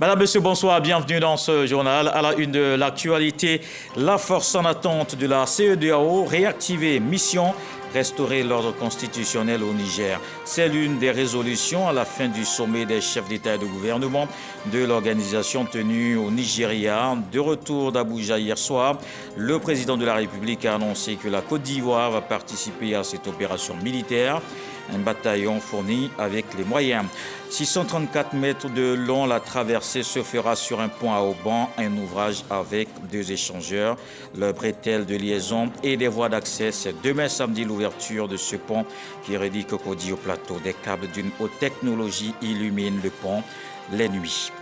Madame, Monsieur, bonsoir, bienvenue dans ce journal. À la une de l'actualité, la force en attente de la CEDEAO, réactiver mission, restaurer l'ordre constitutionnel au Niger. C'est l'une des résolutions à la fin du sommet des chefs d'État et de gouvernement de l'organisation tenue au Nigeria. De retour d'Abuja hier soir, le président de la République a annoncé que la Côte d'Ivoire va participer à cette opération militaire. Un bataillon fourni avec les moyens. 634 mètres de long, la traversée se fera sur un pont à haubans, un ouvrage avec 2 échangeurs, le bretelle de liaison et des voies d'accès. C'est demain samedi l'ouverture de ce pont qui relie Cocody au plateau. Des câbles d'une haute technologie illuminent le pont les nuits.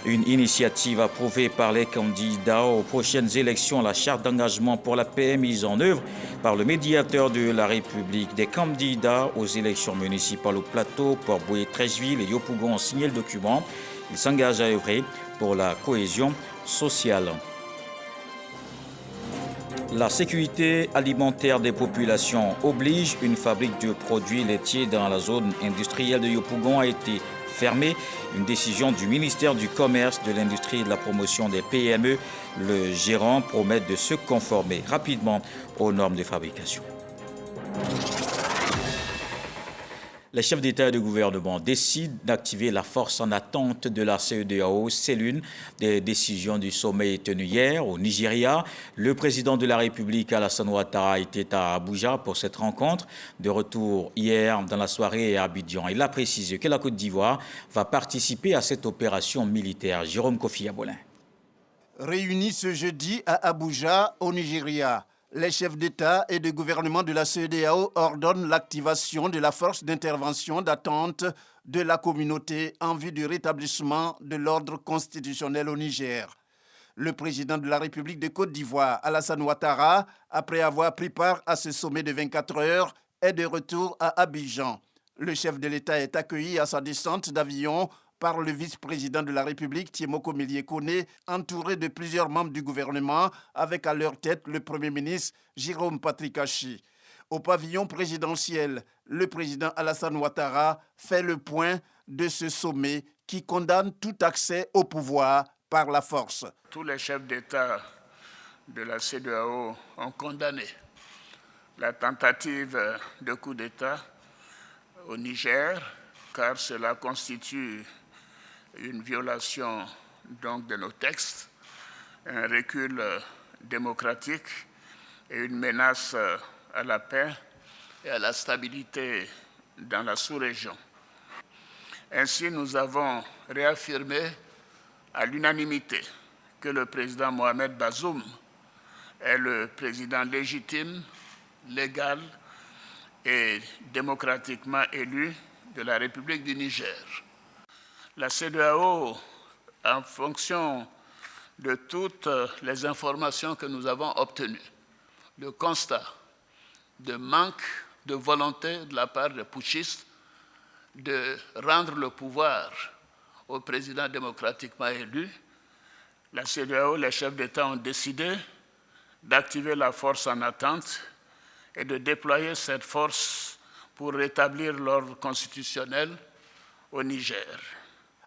Une initiative approuvée par les candidats aux prochaines élections, la charte d'engagement pour la paix mise en œuvre par le médiateur de la République. Des candidats aux élections municipales au plateau, Port-Boué, Treichville et Yopougon ont signé le document. Ils s'engagent à œuvrer pour la cohésion sociale. La sécurité alimentaire des populations oblige. Une fabrique de produits laitiers dans la zone industrielle de Yopougon a été fermée. Une décision du ministère du Commerce, de l'Industrie et de la Promotion des PME. Le gérant promet de se conformer rapidement aux normes de fabrication. Les chefs d'État et de gouvernement décident d'activer la force en attente de la CEDEAO. C'est l'une des décisions du sommet tenu hier au Nigeria. Le président de la République, Alassane Ouattara, était à Abuja pour cette rencontre. De retour hier dans la soirée à Abidjan, il a précisé que la Côte d'Ivoire va participer à cette opération militaire. Jérôme Kofi Abolin. Réunis ce jeudi à Abuja, au Nigeria, les chefs d'État et de gouvernement de la CEDEAO ordonnent l'activation de la force d'intervention d'attente de la communauté en vue du rétablissement de l'ordre constitutionnel au Niger. Le président de la République de Côte d'Ivoire, Alassane Ouattara, après avoir pris part à ce sommet de 24 heures, est de retour à Abidjan. Le chef de l'État est accueilli à sa descente d'avion par le vice-président de la République, Tiemoko Melie-Kone, entouré de plusieurs membres du gouvernement, avec à leur tête le Premier ministre Jérôme Patrick-Achi. Au pavillon présidentiel, le président Alassane Ouattara fait le point de ce sommet qui condamne tout accès au pouvoir par la force. Tous les chefs d'État de la CEDEAO ont condamné la tentative de coup d'État au Niger, car cela constitue une violation donc de nos textes, un recul démocratique et une menace à la paix et à la stabilité dans la sous-région. Ainsi, nous avons réaffirmé à l'unanimité que le président Mohamed Bazoum est le président légitime, légal et démocratiquement élu de la République du Niger. La CEDEAO, en fonction de toutes les informations que nous avons obtenues, le constat de manque de volonté de la part des putschistes de rendre le pouvoir au président démocratiquement élu, la CEDEAO, les chefs d'État ont décidé d'activer la force en attente et de déployer cette force pour rétablir l'ordre constitutionnel au Niger.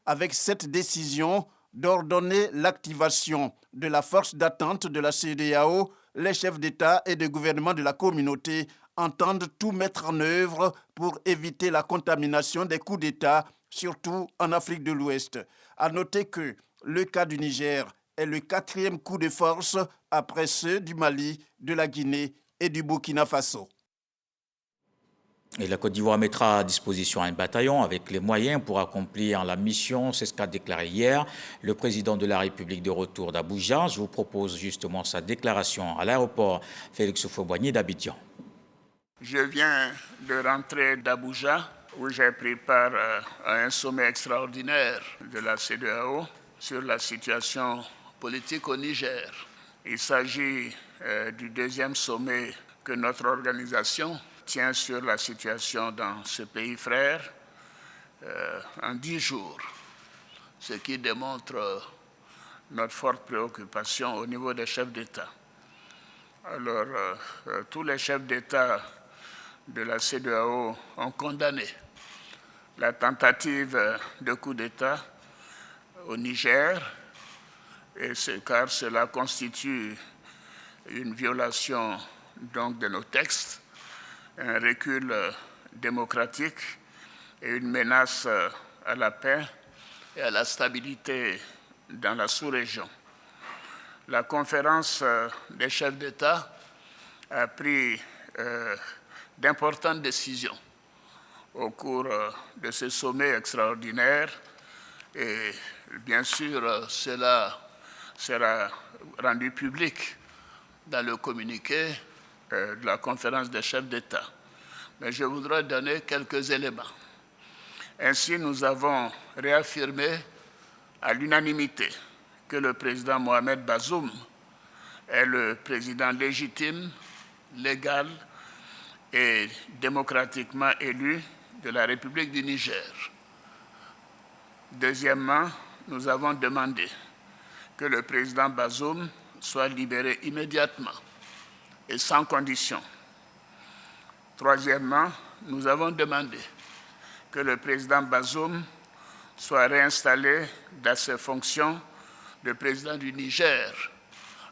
Avec cette décision d'ordonner l'activation de la force d'attente de la CEDEAO, les chefs d'État et de gouvernement de la communauté entendent tout mettre en œuvre pour éviter la contamination des coups d'État, surtout en Afrique de l'Ouest. À noter que le cas du Niger est le 4e coup de force après ceux du Mali, de la Guinée et du Burkina Faso. Et la Côte d'Ivoire mettra à disposition un bataillon avec les moyens pour accomplir la mission. C'est ce qu'a déclaré hier le président de la République de retour d'Abuja. Je vous propose justement sa déclaration à l'aéroport Félix Houphouët-Boigny d'Abidjan. Je viens de rentrer d'Abuja où j'ai pris part à un sommet extraordinaire de la CEDEAO sur la situation politique au Niger. Il s'agit du 2e sommet que notre organisation tient sur la situation dans ce pays frère en 10 jours, ce qui démontre notre forte préoccupation au niveau des chefs d'État. Alors, tous les chefs d'État de la CEDEAO ont condamné la tentative de coup d'État au Niger, car cela constitue une violation donc, de nos textes, un recul démocratique et une menace à la paix et à la stabilité dans la sous-région. La conférence des chefs d'État a pris d'importantes décisions au cours de ce sommet extraordinaire et bien sûr cela sera rendu public dans le communiqué de la conférence des chefs d'État. Mais je voudrais donner quelques éléments. Ainsi, nous avons réaffirmé à l'unanimité que le président Mohamed Bazoum est le président légitime, légal et démocratiquement élu de la République du Niger. Deuxièmement, nous avons demandé que le président Bazoum soit libéré immédiatement et sans condition. Troisièmement, nous avons demandé que le président Bazoum soit réinstallé dans ses fonctions de président du Niger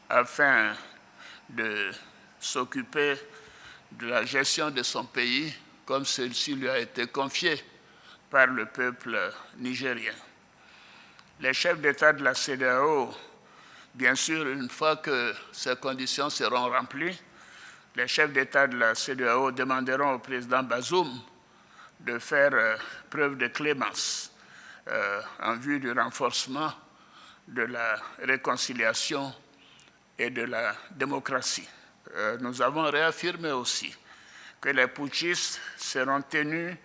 afin de s'occuper de la gestion de son pays comme celle-ci lui a été confiée par le peuple nigérien. Les chefs d'État de la CEDEAO, bien sûr, une fois que ces conditions seront remplies, les chefs d'État de la CEDEAO demanderont au président Bazoum de faire preuve de clémence en vue du renforcement de la réconciliation et de la démocratie. Nous avons réaffirmé aussi que les putschistes seront tenus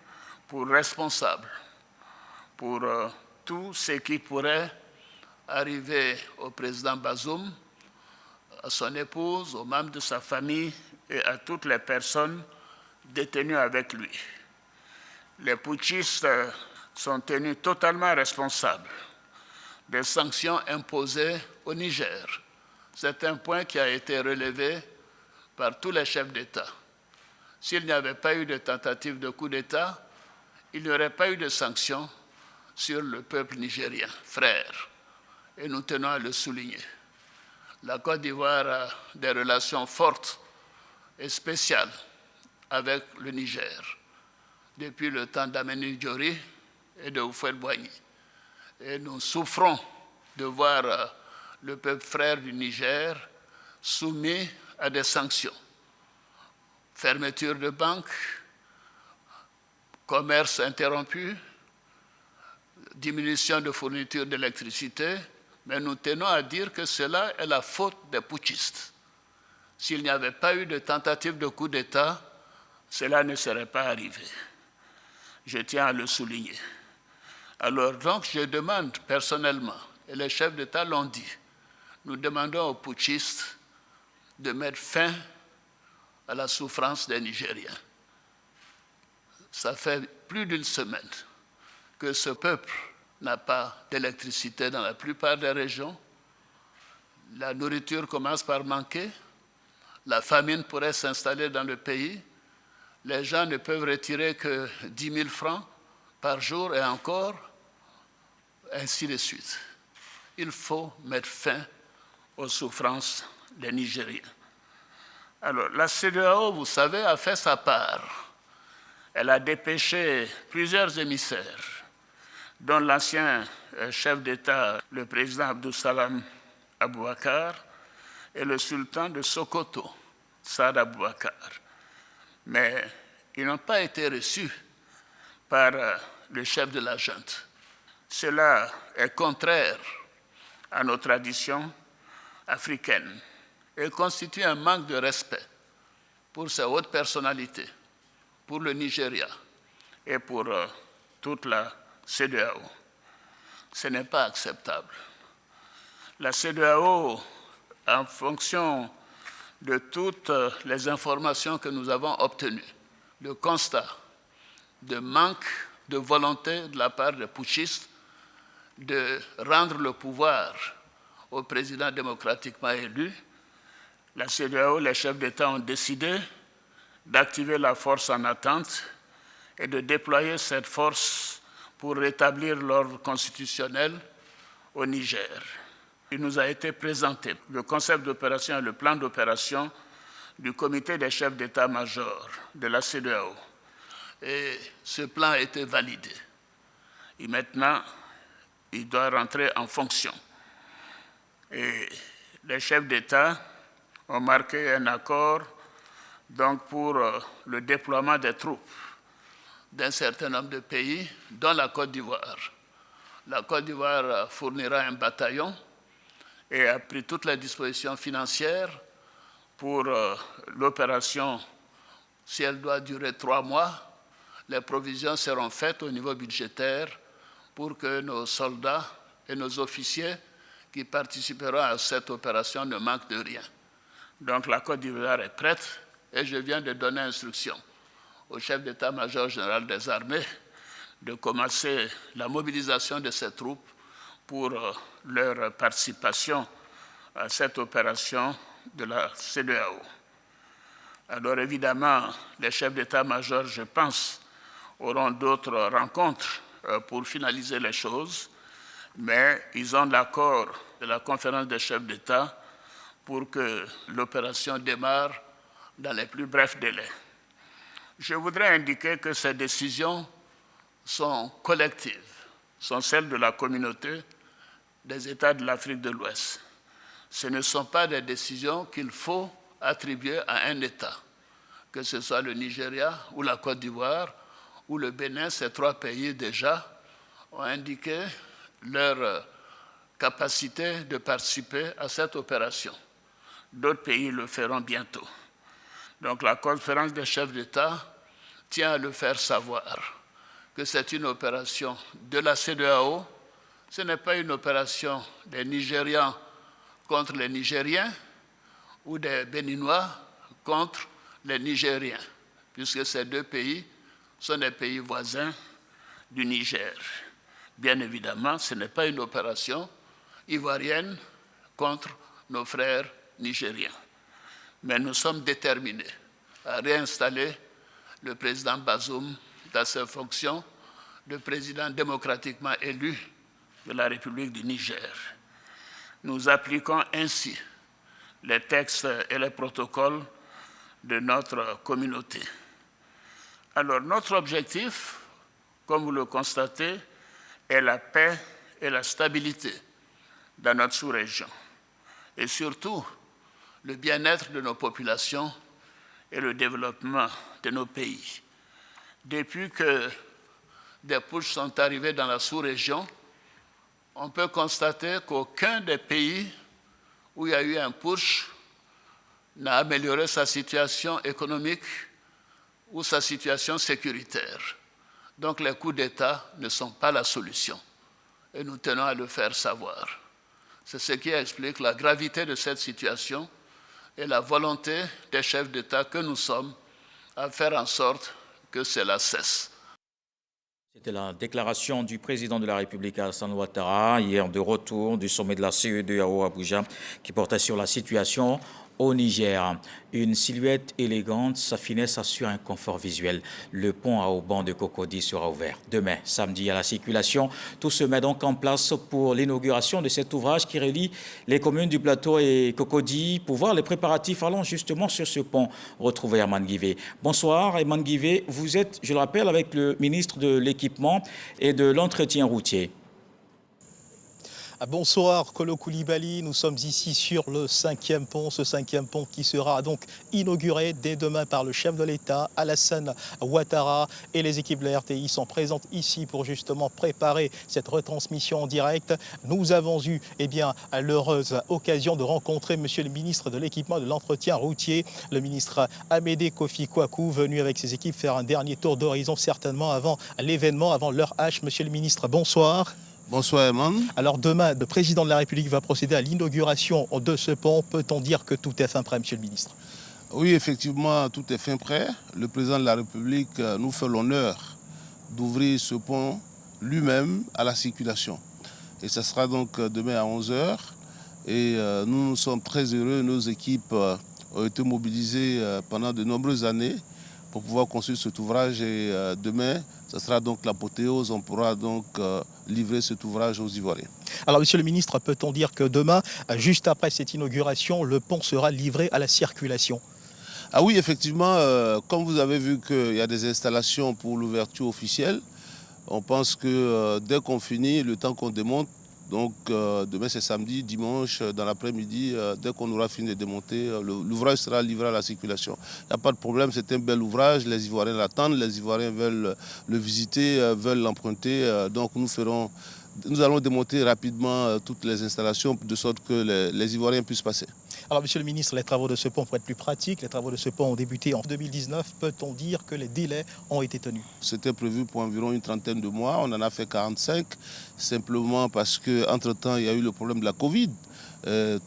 pour responsables pour tout ce qui pourrait arriver au président Bazoum, à son épouse, aux membres de sa famille et à toutes les personnes détenues avec lui. Les putschistes sont tenus totalement responsables des sanctions imposées au Niger. C'est un point qui a été relevé par tous les chefs d'État. S'il n'y avait pas eu de tentative de coup d'État, il n'y aurait pas eu de sanctions sur le peuple nigérien, frère. Et nous tenons à le souligner. La Côte d'Ivoire a des relations fortes et spéciales avec le Niger depuis le temps d'Ameni Diori et de Houphouët-Boigny. Et nous souffrons de voir le peuple frère du Niger soumis à des sanctions. Fermeture de banques, commerce interrompu, diminution de fourniture d'électricité, mais nous tenons à dire que cela est la faute des putschistes. S'il n'y avait pas eu de tentative de coup d'État, cela ne serait pas arrivé. Je tiens à le souligner. Alors donc, je demande personnellement, et les chefs d'État l'ont dit, nous demandons aux putschistes de mettre fin à la souffrance des Nigériens. Ça fait plus d'une semaine que ce peuple n'a pas d'électricité dans la plupart des régions. La nourriture commence par manquer. La famine pourrait s'installer dans le pays. Les gens ne peuvent retirer que 10 000 francs par jour et encore, ainsi de suite. Il faut mettre fin aux souffrances des Nigériens. Alors, la CEDEAO, vous savez, a fait sa part. Elle a dépêché plusieurs émissaires, dont l'ancien chef d'État, le président Abdou Salam Aboubakar, et le sultan de Sokoto, Saad Aboubakar. Mais ils n'ont pas été reçus par le chef de la junte. Cela est contraire à nos traditions africaines et constitue un manque de respect pour ces hautes personnalités, pour le Nigeria et pour toute la CEDEAO. Ce n'est pas acceptable. La CEDEAO, en fonction de toutes les informations que nous avons obtenues, le constat de manque de volonté de la part des putschistes de rendre le pouvoir au président démocratiquement élu, la CEDEAO, les chefs d'État ont décidé d'activer la force en attente et de déployer cette force pour rétablir l'ordre constitutionnel au Niger. Il nous a été présenté le concept d'opération et le plan d'opération du comité des chefs d'état-major de la CEDEAO. Et ce plan a été validé. Et maintenant, il doit rentrer en fonction. Et les chefs d'État ont marqué un accord donc, pour le déploiement des troupes d'un certain nombre de pays, dont la Côte d'Ivoire. La Côte d'Ivoire fournira un bataillon et a pris toutes les dispositions financières pour l'opération. Si elle doit durer 3 mois, les provisions seront faites au niveau budgétaire pour que nos soldats et nos officiers qui participeront à cette opération ne manquent de rien. Donc la Côte d'Ivoire est prête et je viens de donner instruction au chef d'état-major général des armées de commencer la mobilisation de ces troupes pour leur participation à cette opération de la CEDEAO. Alors évidemment, les chefs d'état-major, je pense, auront d'autres rencontres pour finaliser les choses, mais ils ont l'accord de la conférence des chefs d'État pour que l'opération démarre dans les plus brefs délais. Je voudrais indiquer que ces décisions sont collectives, sont celles de la communauté des États de l'Afrique de l'Ouest. Ce ne sont pas des décisions qu'il faut attribuer à un État, que ce soit le Nigeria ou la Côte d'Ivoire ou le Bénin. Ces 3 pays déjà ont indiqué leur capacité de participer à cette opération. D'autres pays le feront bientôt. Donc la conférence des chefs d'État tient à le faire savoir que c'est une opération de la CEDEAO. Ce n'est pas une opération des Nigérians contre les Nigériens ou des Béninois contre les Nigériens, puisque ces 2 pays sont des pays voisins du Niger. Bien évidemment, ce n'est pas une opération ivoirienne contre nos frères nigériens. Mais nous sommes déterminés à réinstaller le président Bazoum dans ses fonctions de président démocratiquement élu de la République du Niger. Nous appliquons ainsi les textes et les protocoles de notre communauté. Alors, notre objectif, comme vous le constatez, est la paix et la stabilité dans notre sous-région. Et surtout, le bien-être de nos populations et le développement de nos pays. Depuis que des putschs sont arrivés dans la sous-région, on peut constater qu'aucun des pays où il y a eu un putsch n'a amélioré sa situation économique ou sa situation sécuritaire. Donc les coups d'État ne sont pas la solution et nous tenons à le faire savoir. C'est ce qui explique la gravité de cette situation et la volonté des chefs d'État que nous sommes à faire en sorte que cela cesse. C'était la déclaration du président de la République, Alassane Ouattara, hier de retour du sommet de la CEDEAO à Abuja, qui portait sur la situation au Niger. Une silhouette élégante, sa finesse assure un confort visuel. Le pont à haubans de Cocody sera ouvert demain, samedi, à la circulation. Tout se met donc en place pour l'inauguration de cet ouvrage qui relie les communes du plateau et Cocody. Pour voir les préparatifs, allons justement sur ce pont retrouvé à Manguivé. Bonsoir, Eman Guivé. Vous êtes, je le rappelle, avec le ministre de l'Équipement et de l'Entretien routier. Bonsoir Kolo Koulibaly, nous sommes ici sur le 5e pont, ce 5e pont qui sera donc inauguré dès demain par le chef de l'État, Alassane Ouattara, et les équipes de la RTI sont présentes ici pour justement préparer cette retransmission en direct. Nous avons eu l'heureuse occasion de rencontrer monsieur le ministre de l'Équipement et de l'Entretien routier, le ministre Amédée Kofi Kouakou, venu avec ses équipes faire un dernier tour d'horizon certainement avant l'événement, avant l'heure H. Monsieur le ministre, bonsoir. Bonsoir Eman. Alors demain, le président de la République va procéder à l'inauguration de ce pont. Peut-on dire que tout est fin prêt, monsieur le ministre? Oui, effectivement, tout est fin prêt. Le président de la République nous fait l'honneur d'ouvrir ce pont lui-même à la circulation. Et ce sera donc demain à 11h. Et nous sommes très heureux. Nos équipes ont été mobilisées pendant de nombreuses années pour pouvoir construire cet ouvrage. Et demain, ce sera donc l'apothéose. On pourra donc livrer cet ouvrage aux Ivoiriens. Alors, monsieur le ministre, peut-on dire que demain, juste après cette inauguration, le pont sera livré à la circulation? Ah oui, effectivement, comme vous avez vu qu'il y a des installations pour l'ouverture officielle, on pense que dès qu'on finit, le temps qu'on démonte, donc demain c'est samedi, dimanche, dans l'après-midi, dès qu'on aura fini de démonter, l'ouvrage sera livré à la circulation. Il n'y a pas de problème, c'est un bel ouvrage, les Ivoiriens l'attendent, les Ivoiriens veulent le visiter, veulent l'emprunter, donc nous allons démonter rapidement toutes les installations de sorte que les Ivoiriens puissent passer. Alors, monsieur le ministre, les travaux de ce pont, pour être plus pratiques, les travaux de ce pont ont débuté en 2019. Peut-on dire que les délais ont été tenus? C'était prévu pour environ une trentaine de mois. On en a fait 45, simplement parce qu'entre-temps, il y a eu le problème de la Covid.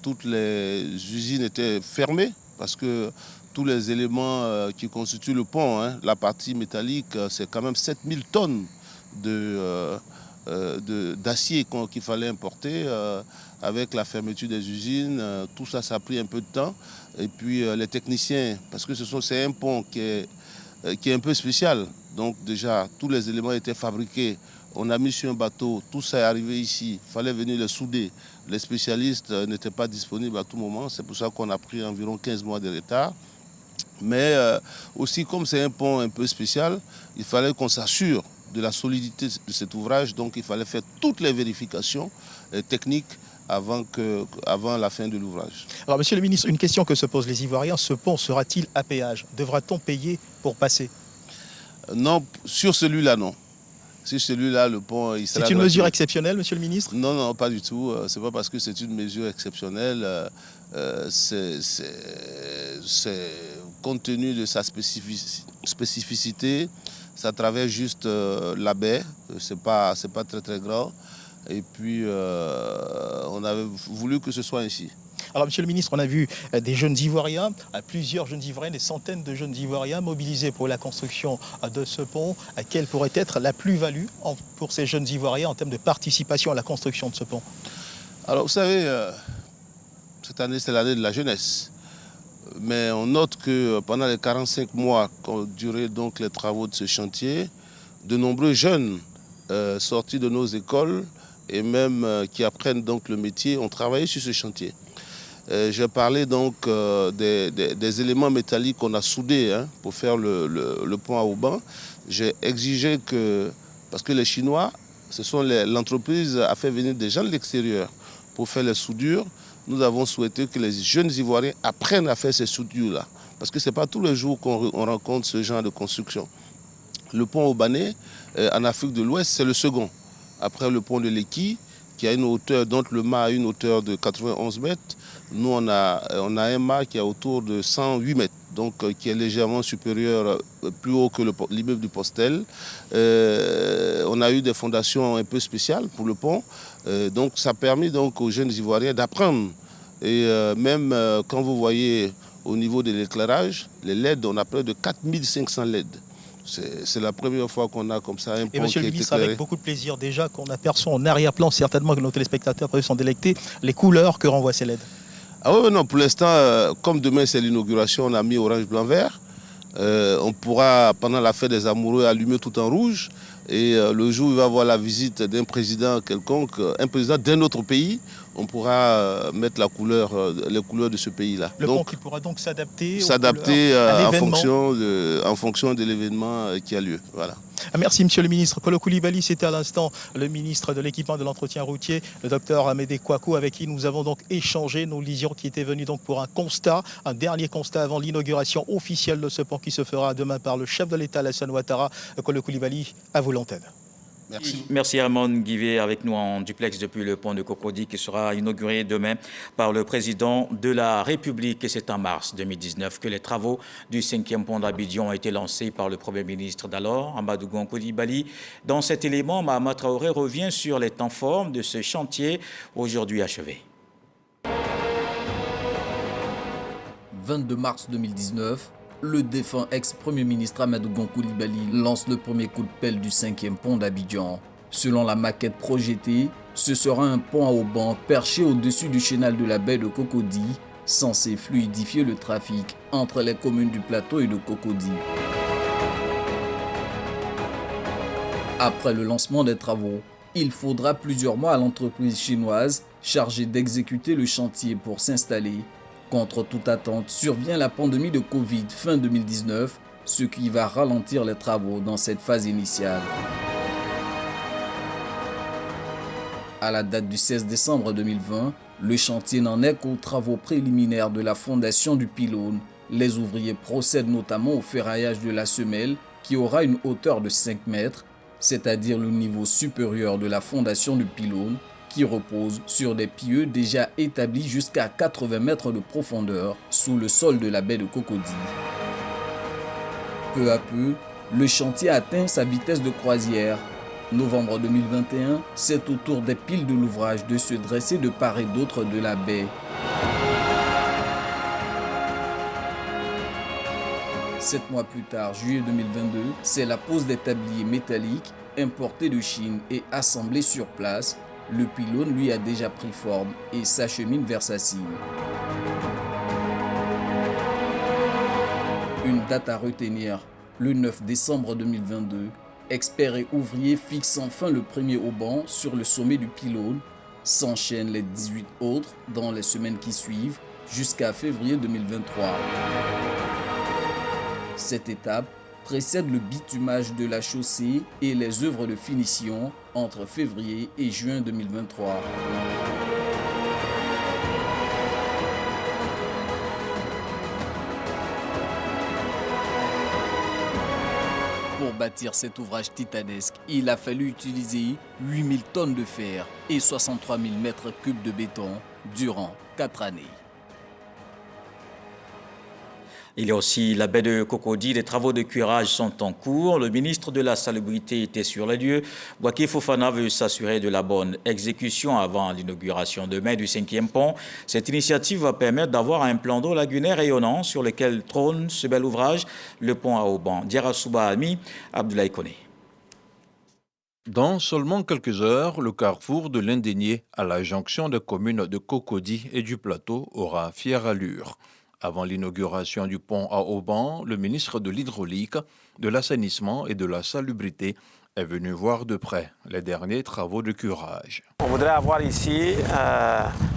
Toutes les usines étaient fermées parce que tous les éléments qui constituent le pont, la partie métallique, c'est quand même 7000 tonnes d'acier qu'il fallait importer. Avec la fermeture des usines, tout ça, ça a pris un peu de temps. Et puis les techniciens, parce que c'est un pont qui est un peu spécial. Donc déjà, tous les éléments étaient fabriqués. On a mis sur un bateau, tout ça est arrivé ici. Il fallait venir les souder. Les spécialistes n'étaient pas disponibles à tout moment. C'est pour ça qu'on a pris environ 15 mois de retard. Mais aussi, comme c'est un pont un peu spécial, il fallait qu'on s'assure de la solidité de cet ouvrage. Donc il fallait faire toutes les vérifications techniques avant la fin de l'ouvrage. Alors, monsieur le ministre, une question que se posent les Ivoiriens, ce pont sera-t-il à péage? Devra-t-on payer pour passer? Non, sur celui-là, non. Sur celui-là, le pont, il sera... C'est une mesure exceptionnelle, monsieur le ministre? Non, non, pas du tout. C'est pas parce que c'est une mesure exceptionnelle. C'est compte tenu de sa spécificité. Ça traverse juste la baie. C'est pas très, très grand. Et puis, on avait voulu que ce soit ainsi. Alors, monsieur le ministre, on a vu des jeunes Ivoiriens, plusieurs jeunes Ivoiriens, des centaines de jeunes Ivoiriens mobilisés pour la construction de ce pont. Quelle pourrait être la plus-value pour ces jeunes Ivoiriens en termes de participation à la construction de ce pont? Alors, vous savez, cette année, c'est l'année de la jeunesse. Mais on note que pendant les 45 mois qu'ont duré donc les travaux de ce chantier, de nombreux jeunes sortis de nos écoles et même qui apprennent donc le métier ont travaillé sur ce chantier. J'ai parlé donc des éléments métalliques qu'on a soudés pour faire le pont à Auban. J'ai exigé que, parce que les Chinois, l'entreprise a fait venir des gens de l'extérieur pour faire les soudures. Nous avons souhaité que les jeunes Ivoiriens apprennent à faire ces soudures-là. Parce que ce n'est pas tous les jours qu'on rencontre ce genre de construction. Le pont aubanais, en Afrique de l'Ouest, c'est le second. Après le pont de Lekki, qui a une hauteur, dont le mât a une hauteur de 91 mètres. Nous, on a un mât qui est autour de 108 mètres, donc qui est légèrement supérieur, plus haut que l'immeuble du Postel. On a eu des fondations un peu spéciales pour le pont. Donc ça a permis donc aux jeunes Ivoiriens d'apprendre. Et même quand vous voyez au niveau de l'éclairage, les LED, on a près de 4500 LED. C'est la première fois qu'on a comme ça un pont qui est éclairé. Et monsieur le ministre, avec beaucoup de plaisir déjà qu'on aperçoit en arrière-plan, certainement que nos téléspectateurs peuvent s'en délecter, les couleurs que renvoient ces LED. Ah oui, non, pour l'instant, comme demain c'est l'inauguration, on a mis orange, blanc, vert. On pourra, pendant la fête des amoureux, allumer tout en rouge. Et le jour où il va y avoir la visite d'un président quelconque, un président d'un autre pays, on pourra mettre les couleurs de ce pays-là. Le pont qui pourra donc s'adapter en fonction de l'événement qui a lieu. Voilà. Merci monsieur le ministre. Kolo Coulibaly, c'était à l'instant le ministre de l'équipement de l'entretien routier, le docteur Amédée Kouakou, avec qui nous avons donc échangé. Nous lisions qui était venu donc pour un dernier constat avant l'inauguration officielle de ce pont qui se fera demain par le chef de l'État, Alassane Ouattara. Kolo Coulibaly, à vous l'antenne. Merci. Merci Armand Guivet avec nous en duplex depuis le pont de Cocody qui sera inauguré demain par le président de la République. Et c'est en mars 2019 que les travaux du 5e pont d'Abidjan ont été lancés par le Premier ministre d'alors, Amadou Gon Coulibaly. Dans cet élément, Mahama Traoré revient sur les temps forts de ce chantier aujourd'hui achevé. 22 mars 2019. Le défunt ex-premier ministre Amadou Gon Coulibaly lance le premier coup de pelle du 5e pont d'Abidjan. Selon la maquette projetée, ce sera un pont à Auban perché au-dessus du chenal de la baie de Cocody, censé fluidifier le trafic entre les communes du plateau et de Cocody. Après le lancement des travaux, il faudra plusieurs mois à l'entreprise chinoise chargée d'exécuter le chantier pour s'installer. Contre toute attente, survient la pandémie de Covid fin 2019, ce qui va ralentir les travaux dans cette phase initiale. À la date du 16 décembre 2020, le chantier n'en est qu'aux travaux préliminaires de la fondation du pylône. Les ouvriers procèdent notamment au ferraillage de la semelle qui aura une hauteur de 5 mètres, c'est-à-dire le niveau supérieur de la fondation du pylône qui repose sur des pieux déjà établis jusqu'à 80 mètres de profondeur sous le sol de la baie de Cocody. Peu à peu, le chantier atteint sa vitesse de croisière. Novembre 2021, c'est au tour des piles de l'ouvrage de se dresser de part et d'autre de la baie. Sept mois plus tard, juillet 2022, c'est la pose des tabliers métalliques importés de Chine et assemblés sur place. Le pylône lui a déjà pris forme et s'achemine vers sa cime. Une date à retenir, le 9 décembre 2022. Experts et ouvriers fixent enfin le premier auban sur le sommet du pylône. S'enchaînent les 18 autres dans les semaines qui suivent jusqu'à février 2023. Cette étape précède le bitumage de la chaussée et les œuvres de finition entre février et juin 2023. Pour bâtir cet ouvrage titanesque, il a fallu utiliser 8000 tonnes de fer et 63 000 mètres cubes de béton durant 4 années. Il y a aussi la baie de Cocody. Les travaux de cuirage sont en cours. Le ministre de la Salubrité était sur les lieux. Boaké Fofana veut s'assurer de la bonne exécution avant l'inauguration demain du 5e pont. Cette initiative va permettre d'avoir un plan d'eau lagunaire rayonnant sur lequel trône ce bel ouvrage, le pont à Auban. Diara Souba Ami, Abdoulaye Koné. Dans seulement quelques heures, le carrefour de l'Indénié à la jonction des communes de Cocody et du Plateau aura fière allure. Avant l'inauguration du pont à Auban, le ministre de l'Hydraulique, de l'Assainissement et de la Salubrité est venu voir de près les derniers travaux de curage. On voudrait avoir ici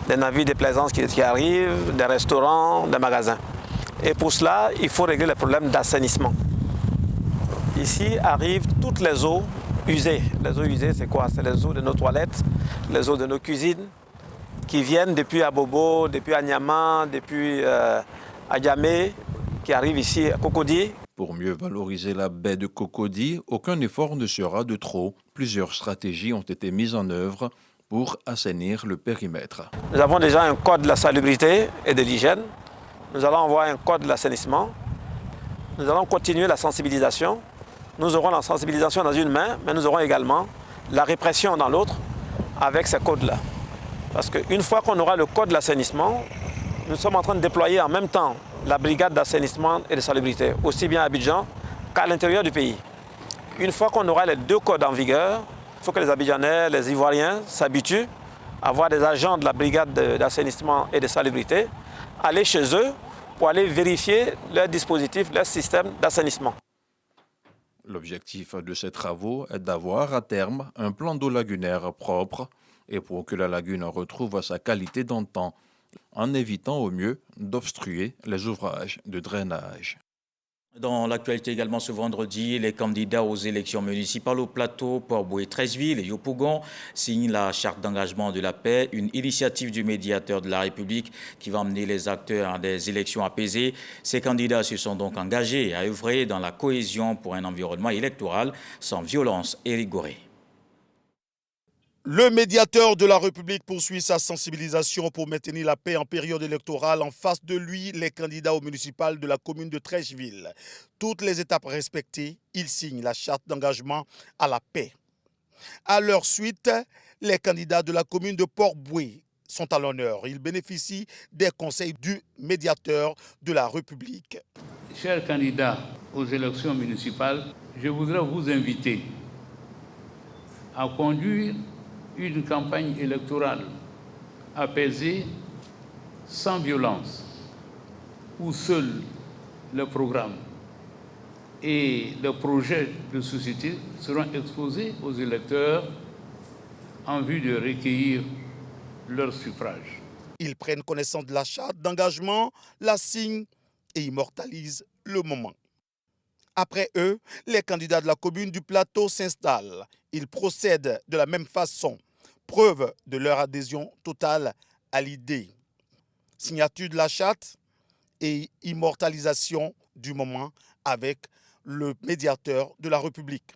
des navires de plaisance qui arrivent, des restaurants, des magasins. Et pour cela, il faut régler le problème d'assainissement. Ici arrivent toutes les eaux usées. Les eaux usées, c'est quoi? C'est les eaux de nos toilettes, les eaux de nos cuisines, qui viennent depuis Abobo, depuis Anyama, depuis Adjamé, qui arrivent ici à Cocody. Pour mieux valoriser la baie de Cocody, aucun effort ne sera de trop. Plusieurs stratégies ont été mises en œuvre pour assainir le périmètre. Nous avons déjà un code de la salubrité et de l'hygiène. Nous allons avoir un code de l'assainissement. Nous allons continuer la sensibilisation. Nous aurons la sensibilisation dans une main, mais nous aurons également la répression dans l'autre avec ces codes-là. Parce qu'une fois qu'on aura le code de l'assainissement, nous sommes en train de déployer en même temps la brigade d'assainissement et de salubrité, aussi bien à Abidjan qu'à l'intérieur du pays. Une fois qu'on aura les deux codes en vigueur, il faut que les Abidjanais, les Ivoiriens s'habituent à avoir des agents de la brigade d'assainissement et de salubrité, aller chez eux pour aller vérifier leur dispositif, leur système d'assainissement. L'objectif de ces travaux est d'avoir à terme un plan d'eau lagunaire propre et pour que la lagune retrouve sa qualité d'antan, en évitant au mieux d'obstruer les ouvrages de drainage. Dans l'actualité également ce vendredi, les candidats aux élections municipales au Plateau, Port-Bouët, Treichville et Yopougon signent la charte d'engagement de la paix, une initiative du médiateur de la République qui va amener les acteurs à des élections apaisées. Ces candidats se sont donc engagés à œuvrer dans la cohésion pour un environnement électoral sans violence et rigoré. Le médiateur de la République poursuit sa sensibilisation pour maintenir la paix en période électorale. En face de lui, les candidats au municipal de la commune de Treichville. Toutes les étapes respectées, ils signent la charte d'engagement à la paix. À leur suite, les candidats de la commune de Port-Bouët sont à l'honneur. Ils bénéficient des conseils du médiateur de la République. Chers candidats aux élections municipales, je voudrais vous inviter à conduire une campagne électorale apaisée, sans violence, où seul le programme et les projets de société seront exposés aux électeurs en vue de recueillir leur suffrage. Ils prennent connaissance de la charte d'engagement, la signent et immortalisent le moment. Après eux, les candidats de la commune du Plateau s'installent. Ils procèdent de la même façon, preuve de leur adhésion totale à l'idée. Signature de la charte et immortalisation du moment avec le médiateur de la République.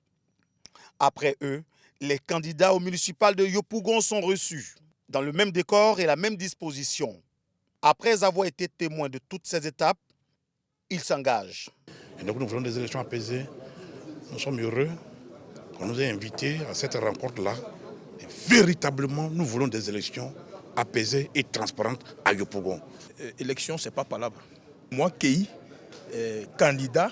Après eux, les candidats au municipal de Yopougon sont reçus dans le même décor et la même disposition. Après avoir été témoins de toutes ces étapes, ils s'engagent. Et donc nous voulons des élections apaisées. Nous sommes heureux qu'on nous ait invités à cette rencontre-là. Et véritablement, nous voulons des élections apaisées et transparentes à Yopougon. Élection, ce n'est pas palabre. Moi, Kei, candidat,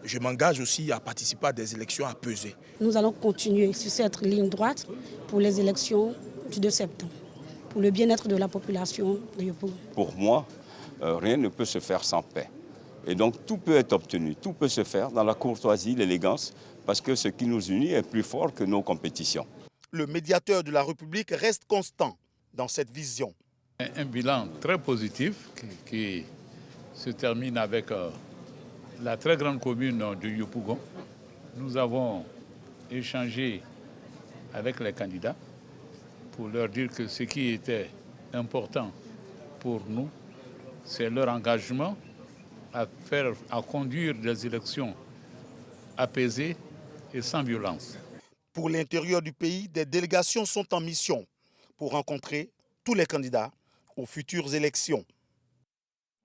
je m'engage aussi à participer à des élections apaisées. Nous allons continuer sur cette ligne droite pour les élections du 2 septembre, pour le bien-être de la population de Yopougon. Pour moi, rien ne peut se faire sans paix. Et donc tout peut être obtenu, tout peut se faire dans la courtoisie, l'élégance, parce que ce qui nous unit est plus fort que nos compétitions. Le médiateur de la République reste constant dans cette vision. Un bilan très positif qui se termine avec la très grande commune de Yopougon. Nous avons échangé avec les candidats pour leur dire que ce qui était important pour nous, c'est leur engagement à conduire des élections apaisées et sans violence. Pour l'intérieur du pays, des délégations sont en mission pour rencontrer tous les candidats aux futures élections.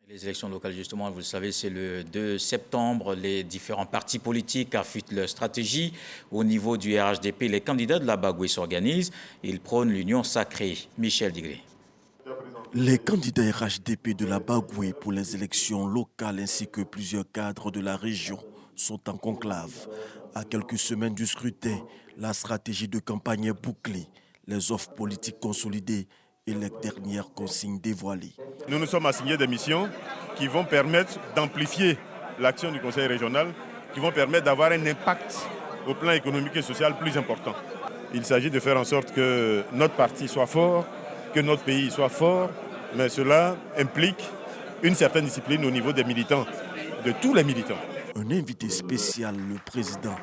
Les élections locales, justement, vous le savez, c'est le 2 septembre. Les différents partis politiques affûtent leur stratégie. Au niveau du RHDP, les candidats de la Bagoué s'organisent. Ils prônent l'union sacrée. Michel Digré. Les candidats RHDP de la Bagoué pour les élections locales ainsi que plusieurs cadres de la région sont en conclave. À quelques semaines du scrutin, la stratégie de campagne est bouclée, les offres politiques consolidées et les dernières consignes dévoilées. Nous nous sommes assignés des missions qui vont permettre d'amplifier l'action du Conseil régional, qui vont permettre d'avoir un impact au plan économique et social plus important. Il s'agit de faire en sorte que notre parti soit fort, que notre pays soit fort, mais cela implique une certaine discipline au niveau des militants, de tous les militants. Un invité spécial, le président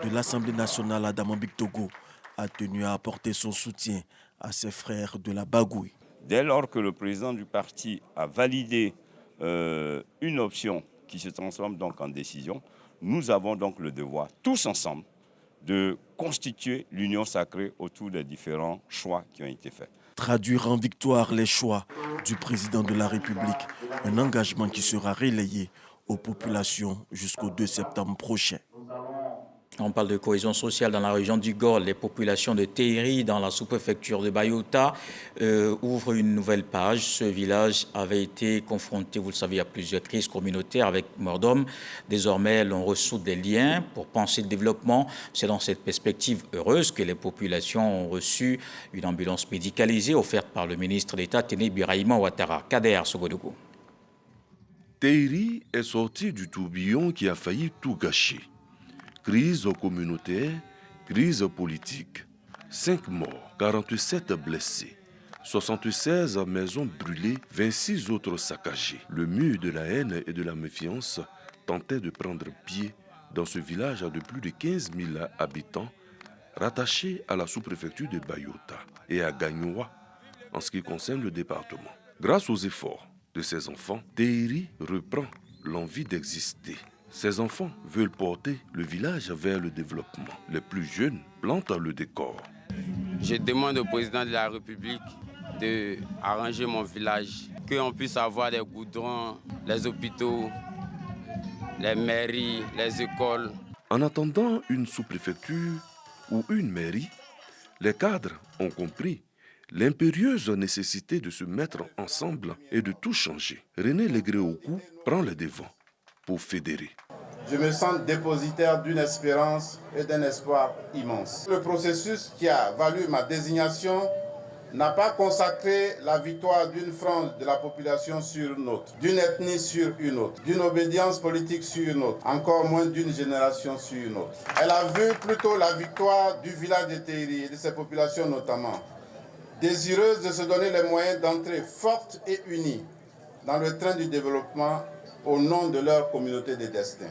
de l'Assemblée nationale, Adama Bictogo, a tenu à apporter son soutien à ses frères de la Bagoué. Dès lors que le président du parti a validé une option qui se transforme donc en décision, nous avons donc le devoir, tous ensemble, de constituer l'union sacrée autour des différents choix qui ont été faits. Traduire en victoire les choix du président de la République, un engagement qui sera relayé aux populations jusqu'au 2 septembre prochain. On parle de cohésion sociale dans la région du Gol. Les populations de Théiri, dans la sous-préfecture de Bayota, ouvrent une nouvelle page. Ce village avait été confronté, vous le savez, à plusieurs crises communautaires avec mort d'homme. Désormais, l'on ressout des liens pour penser le développement. C'est dans cette perspective heureuse que les populations ont reçu une ambulance médicalisée offerte par le ministre d'État Téné Birahima Ouattara. Kader Sogodougou. Théiri est sorti du tourbillon qui a failli tout gâcher. Crise communautaire, crise politique. 5 morts, 47 blessés, 76 maisons brûlées, 26 autres saccagées. Le mur de la haine et de la méfiance tentait de prendre pied dans ce village de plus de 15 000 habitants, rattaché à la sous-préfecture de Bayota et à Gagnoua en ce qui concerne le département. Grâce aux efforts de ses enfants, Théiri reprend l'envie d'exister. Ces enfants veulent porter le village vers le développement. Les plus jeunes plantent le décor. Je demande au président de la République d'arranger mon village, qu'on puisse avoir des goudrons, les hôpitaux, les mairies, les écoles. En attendant une sous-préfecture ou une mairie, les cadres ont compris l'impérieuse nécessité de se mettre ensemble et de tout changer. René Legré-Okou prend le devant pour fédérer. Je me sens dépositaire d'une espérance et d'un espoir immense. Le processus qui a valu ma désignation n'a pas consacré la victoire d'une frange de la population sur une autre, d'une ethnie sur une autre, d'une obédience politique sur une autre, encore moins d'une génération sur une autre. Elle a vu plutôt la victoire du village de Théiry et de ses populations notamment, désireuses de se donner les moyens d'entrer fortes et unies dans le train du développement au nom de leur communauté de destin.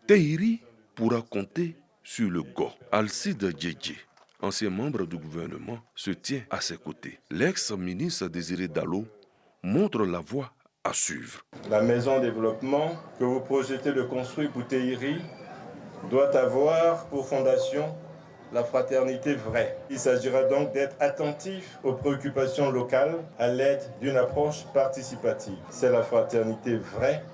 Théiry pourra compter sur le GO. Alcide Djedje, ancien membre du gouvernement, se tient à ses côtés. L'ex-ministre Désiré Dallo montre la voie à suivre. La maison développement que vous projetez de construire pour Théiry doit avoir pour fondation la fraternité vraie. Il s'agira donc d'être attentif aux préoccupations locales à l'aide d'une approche participative. C'est la fraternité vraie,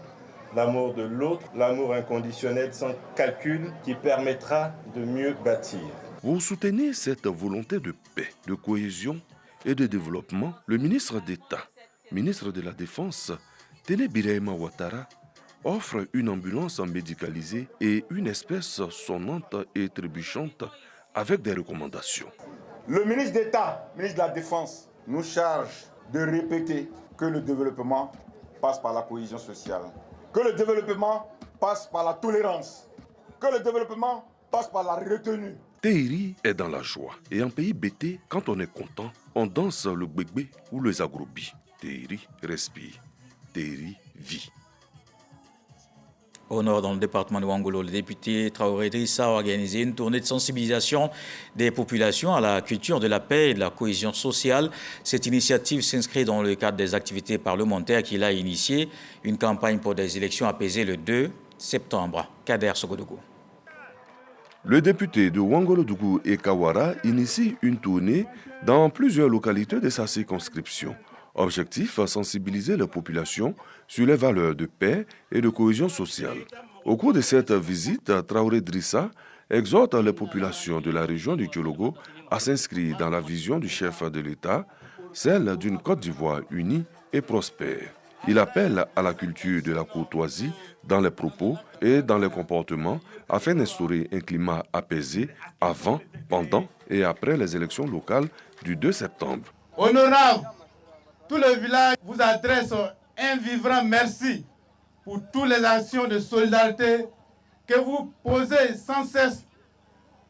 l'amour de l'autre, l'amour inconditionnel sans calcul qui permettra de mieux bâtir. Vous soutenez cette volonté de paix, de cohésion et de développement. Le ministre d'État, ministre de la Défense, Téné Birahima Ouattara, offre une ambulance médicalisée et une espèce sonnante et trébuchante avec des recommandations. Le ministre d'État, ministre de la Défense, nous charge de répéter que le développement passe par la cohésion sociale, que le développement passe par la tolérance, que le développement passe par la retenue. Théiry est dans la joie. Et en pays bêté, quand on est content, on danse le gbegbe ou le zagrobi. Théiry respire. Théiry vit. Au nord, dans le département de Ouangolo, le député Traoré Drissa a organisé une tournée de sensibilisation des populations à la culture de la paix et de la cohésion sociale. Cette initiative s'inscrit dans le cadre des activités parlementaires qu'il a initiées, une campagne pour des élections apaisées le 2 septembre. Kader Sogodougou. Le député de Ouangolo-Dougou et Kawara initie une tournée dans plusieurs localités de sa circonscription. Objectif, sensibiliser la population sur les valeurs de paix et de cohésion sociale. Au cours de cette visite, Traoré Drissa exhorte les populations de la région du Djologo à s'inscrire dans la vision du chef de l'État, celle d'une Côte d'Ivoire unie et prospère. Il appelle à la culture de la courtoisie dans les propos et dans les comportements afin d'instaurer un climat apaisé avant, pendant et après les élections locales du 2 septembre. Honorable, tout le village vous adresse un vibrant merci pour toutes les actions de solidarité que vous posez sans cesse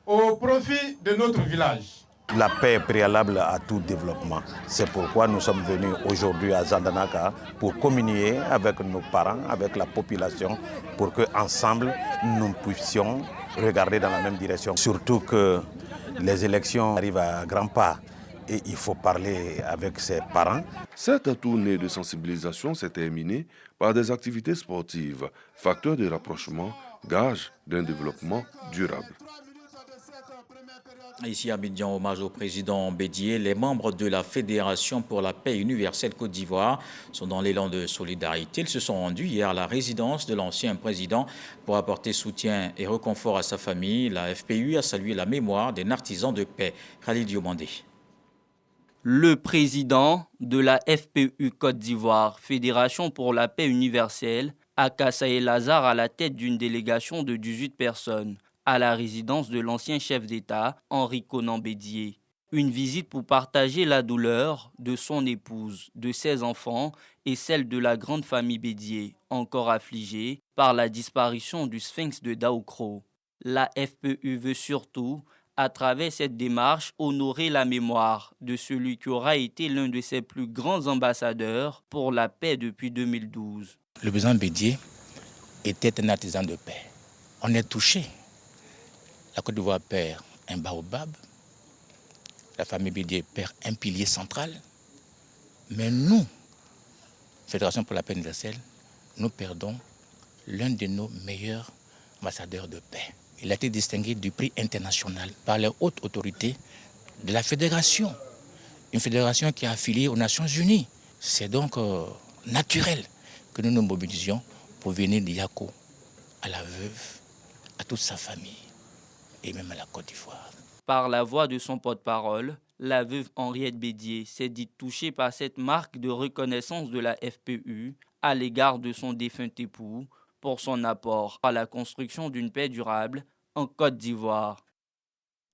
au profit de notre village. La paix est préalable à tout développement. C'est pourquoi nous sommes venus aujourd'hui à Zandanaka pour communier avec nos parents, avec la population, pour qu'ensemble nous puissions regarder dans la même direction. Surtout que les élections arrivent à grands pas. Et il faut parler avec ses parents. Cette tournée de sensibilisation s'est terminée par des activités sportives, facteur de rapprochement, gage d'un développement durable. Ici à Abidjan, hommage au président Bédié. Les membres de la Fédération pour la paix universelle Côte d'Ivoire sont dans l'élan de solidarité. Ils se sont rendus hier à la résidence de l'ancien président pour apporter soutien et réconfort à sa famille. La FPU a salué la mémoire des artisans de paix. Khalid Diomandé. Le président de la FPU Côte d'Ivoire, Fédération pour la paix universelle, Akassaye Lazare à la tête d'une délégation de 18 personnes à la résidence de l'ancien chef d'État, Henri Konan Bédié. Une visite pour partager la douleur de son épouse, de ses enfants et celle de la grande famille Bédié, encore affligée par la disparition du sphinx de Daoukro. La FPU veut surtout, à travers cette démarche, honorer la mémoire de celui qui aura été l'un de ses plus grands ambassadeurs pour la paix depuis 2012. Le président Bédié était un artisan de paix. On est touché. La Côte d'Ivoire perd un baobab. La famille Bédié perd un pilier central. Mais nous, Fédération pour la paix universelle, nous perdons l'un de nos meilleurs ambassadeurs de paix. Il a été distingué du prix international par les hautes autorités de la fédération. Une fédération qui est affiliée aux Nations Unies. C'est donc naturel que nous nous mobilisions pour venir de Yako à la veuve, à toute sa famille et même à la Côte d'Ivoire. Par la voix de son porte-parole, la veuve Henriette Bédié s'est dite touchée par cette marque de reconnaissance de la FPU à l'égard de son défunt époux pour son apport à la construction d'une paix durable en Côte d'Ivoire.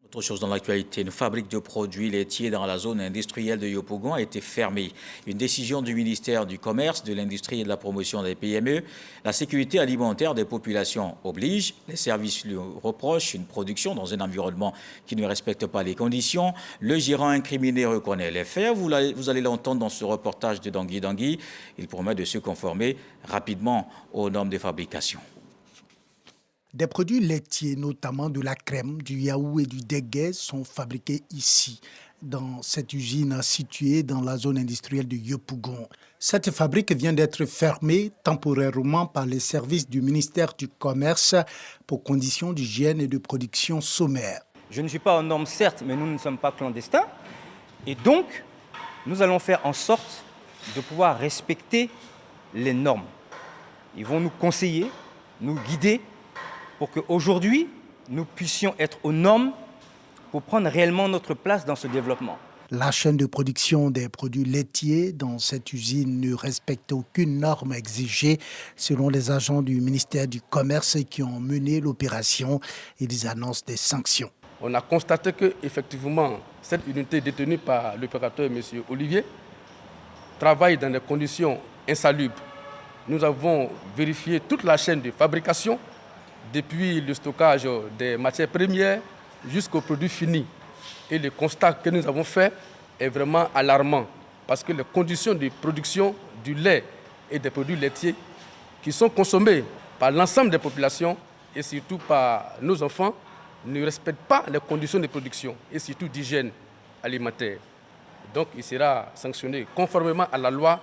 Autre chose dans l'actualité, une fabrique de produits laitiers dans la zone industrielle de Yopougon a été fermée. Une décision du ministère du Commerce, de l'Industrie et de la Promotion des PME. La sécurité alimentaire des populations oblige. Les services lui reprochent une production dans un environnement qui ne respecte pas les conditions. Le gérant incriminé reconnaît les faits. Vous allez l'entendre dans ce reportage de Dangui Dangui. Il promet de se conformer rapidement aux normes de fabrication. Des produits laitiers, notamment de la crème, du yaourt et du déguet, sont fabriqués ici, dans cette usine située dans la zone industrielle de Yopougon. Cette fabrique vient d'être fermée temporairement par les services du ministère du Commerce pour conditions d'hygiène et de production sommaires. Je ne suis pas aux normes, certes, mais nous ne sommes pas clandestins. Et donc, nous allons faire en sorte de pouvoir respecter les normes. Ils vont nous conseiller, nous guider, pour qu'aujourd'hui, nous puissions être aux normes pour prendre réellement notre place dans ce développement. La chaîne de production des produits laitiers dans cette usine ne respecte aucune norme exigée selon les agents du ministère du Commerce qui ont mené l'opération. Ils annoncent des sanctions. On a constaté qu'effectivement, cette unité détenue par l'opérateur M. Olivier travaille dans des conditions insalubres. Nous avons vérifié toute la chaîne de fabrication, depuis le stockage des matières premières jusqu'aux produits finis. Et le constat que nous avons fait est vraiment alarmant parce que les conditions de production du lait et des produits laitiers qui sont consommés par l'ensemble des populations et surtout par nos enfants ne respectent pas les conditions de production et surtout d'hygiène alimentaire. Donc il sera sanctionné conformément à la loi.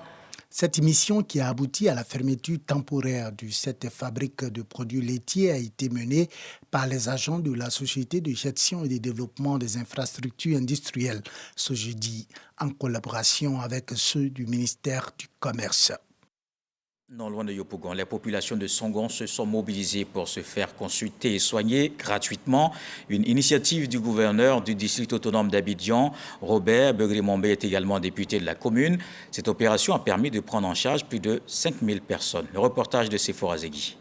Cette mission qui a abouti à la fermeture temporaire de cette fabrique de produits laitiers a été menée par les agents de la Société de gestion et de développement des infrastructures industrielles ce jeudi, en collaboration avec ceux du ministère du Commerce. Non loin de Yopougon, les populations de Songon se sont mobilisées pour se faire consulter et soigner gratuitement. Une initiative du gouverneur du district autonome d'Abidjan, Robert Beugrimombe, est également député de la commune. Cette opération a permis de prendre en charge plus de 5000 personnes. Le reportage de Sephora Zegui.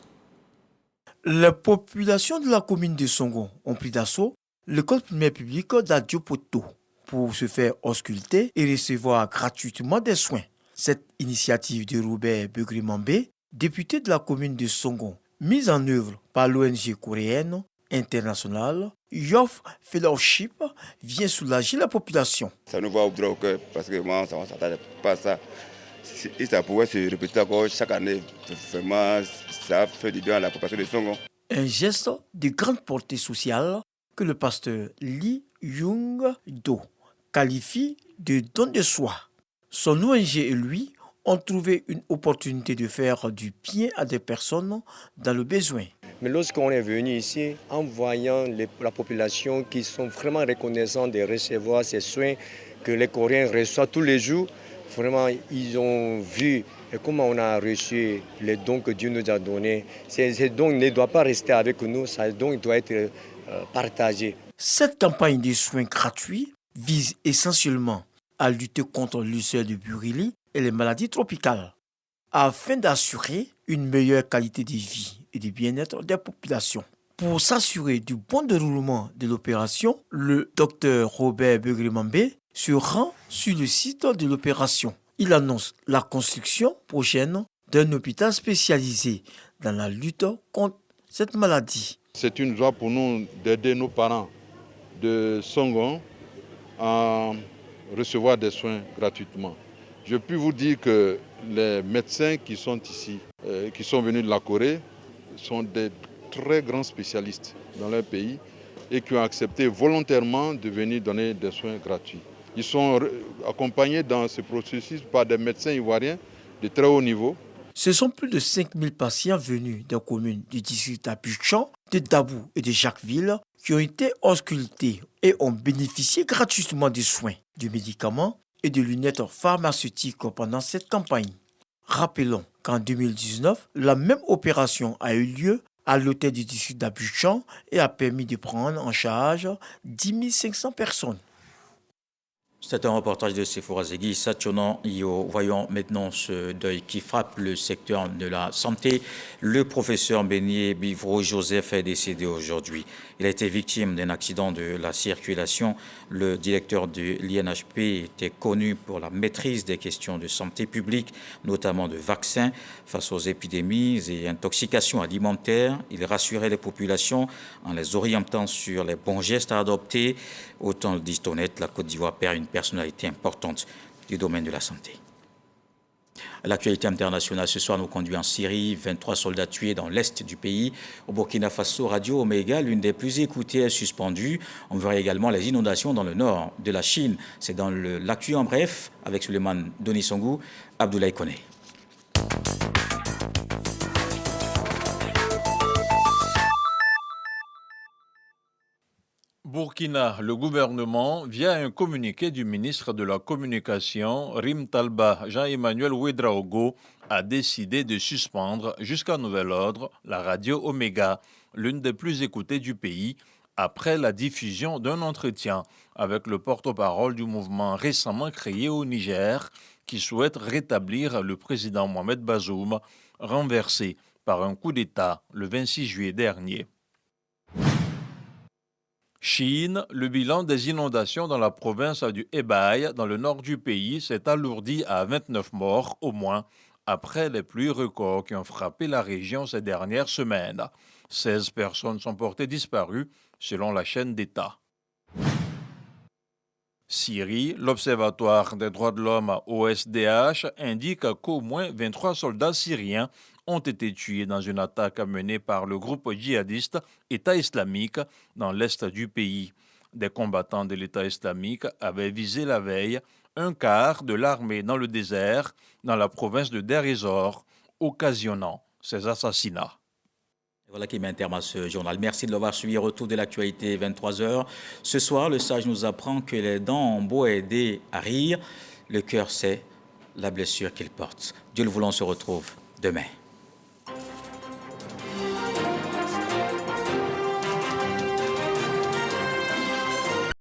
Les populations de la commune de Songon ont pris d'assaut l'école primaire publique d'Adiopoto pour se faire ausculter et recevoir gratuitement des soins. Cette initiative de Robert Beugrimombe, député de la commune de Songon, mise en œuvre par l'ONG coréenne internationale Youth Fellowship, vient soulager la population. Ça nous va au droit au cœur parce que moi, ça ne s'attendait pas à ça. Et ça pourrait se répéter encore chaque année. Vraiment, ça fait du bien à la population de Songon. Un geste de grande portée sociale que le pasteur Lee Young-do qualifie de don de soi. Son ONG et lui ont trouvé une opportunité de faire du bien à des personnes dans le besoin. Mais lorsqu'on est venu ici, en voyant la population qui sont vraiment reconnaissants de recevoir ces soins que les Coréens reçoivent tous les jours, vraiment ils ont vu comment on a reçu les dons que Dieu nous a donnés. Ces dons ne doivent pas rester avec nous, ces dons doivent être partagés. Cette campagne de soins gratuits vise essentiellement à lutter contre l'ulcère de Burili et les maladies tropicales, afin d'assurer une meilleure qualité de vie et de bien-être des populations. Pour s'assurer du bon déroulement de l'opération, le docteur Robert Beugrimombe se rend sur le site de l'opération. Il annonce la construction prochaine d'un hôpital spécialisé dans la lutte contre cette maladie. C'est une joie pour nous d'aider nos parents de Songon à recevoir des soins gratuitement. Je puis vous dire que les médecins qui sont ici, qui sont venus de la Corée, sont des très grands spécialistes dans leur pays et qui ont accepté volontairement de venir donner des soins gratuits. Ils sont accompagnés dans ce processus par des médecins ivoiriens de très haut niveau. Ce sont plus de 5000 patients venus des communes du district d'Abidjan, de Dabou et de Jacquesville qui ont été auscultés et ont bénéficié gratuitement des soins, de médicaments et de lunettes pharmaceutiques pendant cette campagne. Rappelons qu'en 2019, la même opération a eu lieu à l'hôtel du district d'Abidjan et a permis de prendre en charge 10 500 personnes. C'est un reportage de Sephora Zegui. Satchonan Iyo. Voyons maintenant ce deuil qui frappe le secteur de la santé. Le professeur Bénier Bivro Joseph est décédé aujourd'hui. Il a été victime d'un accident de la circulation. Le directeur de l'INHP était connu pour la maîtrise des questions de santé publique, notamment de vaccins face aux épidémies et intoxications alimentaires. Il rassurait les populations en les orientant sur les bons gestes à adopter. Autant le dit honnête, la Côte d'Ivoire perd une personnalité importante du domaine de la santé. L'actualité internationale ce soir nous conduit en Syrie. 23 soldats tués dans l'est du pays. Au Burkina Faso, Radio Omega, l'une des plus écoutées, est suspendue. On verra également les inondations dans le nord de la Chine. C'est dans l'actu en bref avec Suleiman Donisongou, Abdoulaye Koné. Burkina, le gouvernement, via un communiqué du ministre de la Communication, Rim Talba Jean-Emmanuel Ouedraogo, a décidé de suspendre jusqu'à nouvel ordre la radio Omega, l'une des plus écoutées du pays, après la diffusion d'un entretien avec le porte-parole du mouvement récemment créé au Niger, qui souhaite rétablir le président Mohamed Bazoum, renversé par un coup d'État le 26 juillet dernier. Chine, le bilan des inondations dans la province du Hebei, dans le nord du pays, s'est alourdi à 29 morts au moins, après les pluies records qui ont frappé la région ces dernières semaines. 16 personnes sont portées disparues, selon la chaîne d'État. Syrie, l'Observatoire des droits de l'homme OSDH indique qu'au moins 23 soldats syriens ont été tués dans une attaque menée par le groupe djihadiste État islamique dans l'est du pays. Des combattants de l'État islamique avaient visé la veille un quart de l'armée dans le désert, dans la province de Deir ez-Zor, occasionnant ces assassinats. Voilà qui met un terme à ce journal. Merci de l'avoir suivi. Retour de l'actualité 23h. Ce soir, le sage nous apprend que les dents ont beau aider à rire, le cœur sait la blessure qu'il porte. Dieu le voulant, on se retrouve demain.